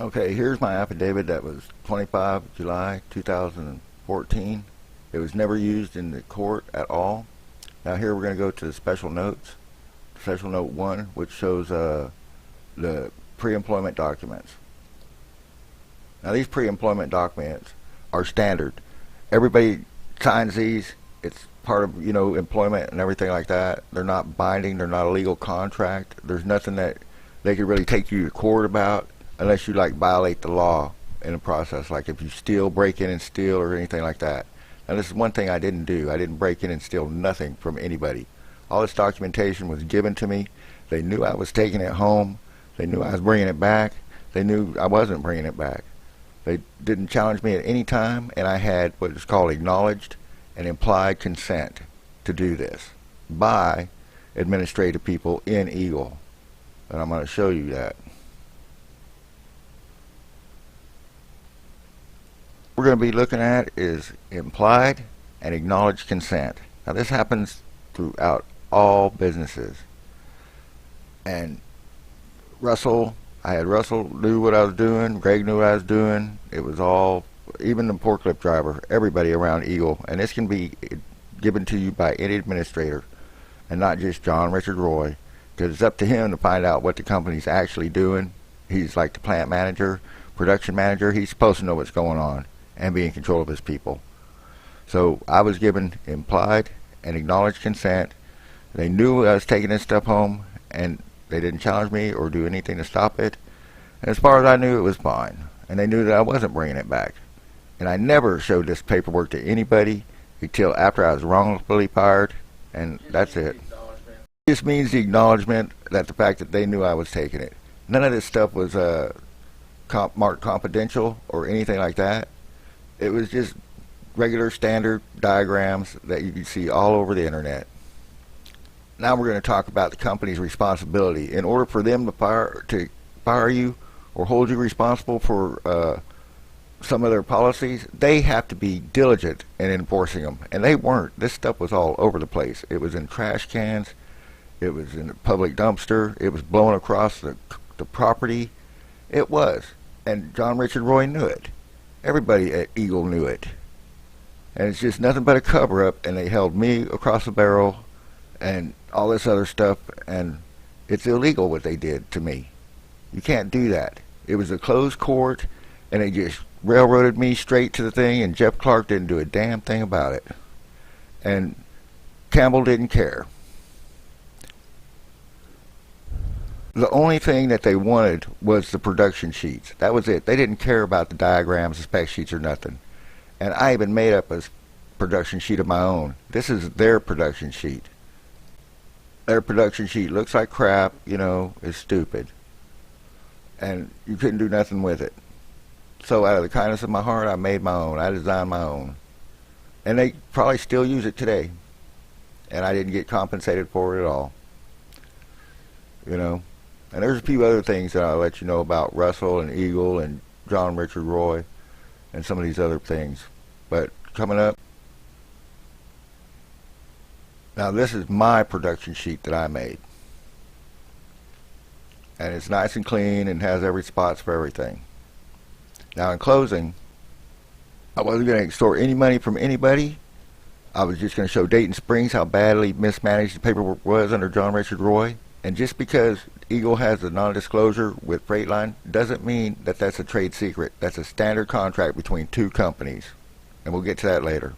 Okay, here's my affidavit that was 25 July 2014. It was never used in the court at all. Now here we're going to go to the special notes. Special note 1, which shows the pre-employment documents. Now these pre-employment documents are standard. Everybody signs these. It's part of, employment and everything like that. They're not binding. They're not a legal contract. There's nothing that they could really take you to court about unless you violate the law in the process, like if you steal, break in and steal, or anything like that. Now this is one thing I didn't do. I didn't break in and steal nothing from anybody. All this documentation was given to me. They knew I was taking it home. They knew I was bringing it back. They knew I wasn't bringing it back. They didn't challenge me at any time, and I had what is called acknowledged and implied consent to do this by administrative people in Eagle. And I'm going to show you that. What we're going to be looking at is implied and acknowledged consent. Now this happens throughout all businesses. And I had Russell knew what I was doing, Greg knew what I was doing. It was all, even the forklift driver, everybody around Eagle. And this can be given to you by any administrator and not just John Richard Roy, because it's up to him to find out what the company's actually doing. He's like the plant manager, production manager. He's supposed to know what's going on and be in control of his people. So I was given implied and acknowledged consent. They knew I was taking this stuff home, and they didn't challenge me or do anything to stop it. And as far as I knew, it was fine. And they knew that I wasn't bringing it back. And I never showed this paperwork to anybody until after I was wrongfully fired, and that's it. It just means the acknowledgement that the fact that they knew I was taking it. None of this stuff was marked confidential or anything like that. It was just regular standard diagrams that you can see all over the internet. Now we're going to talk about the company's responsibility. In order for them to fire you or hold you responsible for some of their policies, they have to be diligent in enforcing them. And they weren't. This stuff was all over the place. It was in trash cans. It was in a public dumpster. It was blown across the property. It was. And John Richard Roy knew it. Everybody at Eagle knew it. And it's just nothing but a cover-up, and they held me across the barrel and all this other stuff, and it's illegal what they did to me. You can't do that. It was a closed court, and they just railroaded me straight to the thing, and Jeff Clark didn't do a damn thing about it. And Campbell didn't care. The only thing that they wanted was the production sheets. That was it. They didn't care about the diagrams, the spec sheets, or nothing. And I even made up a production sheet of my own. This is their production sheet. Their production sheet looks like crap, it's stupid. And you couldn't do nothing with it. So out of the kindness of my heart, I made my own. I designed my own. And they probably still use it today. And I didn't get compensated for it at all. And there's a few other things that I'll let you know about Russell and Eagle and John Richard Roy and some of these other things. But coming up, now this is my production sheet that I made. And it's nice and clean and has every spots for everything. Now in closing, I wasn't going to extort any money from anybody. I was just going to show Dayton Springs how badly mismanaged the paperwork was under John Richard Roy. And just because Eagle has a non-disclosure with Freightline doesn't mean that that's a trade secret. That's a standard contract between two companies. And we'll get to that later.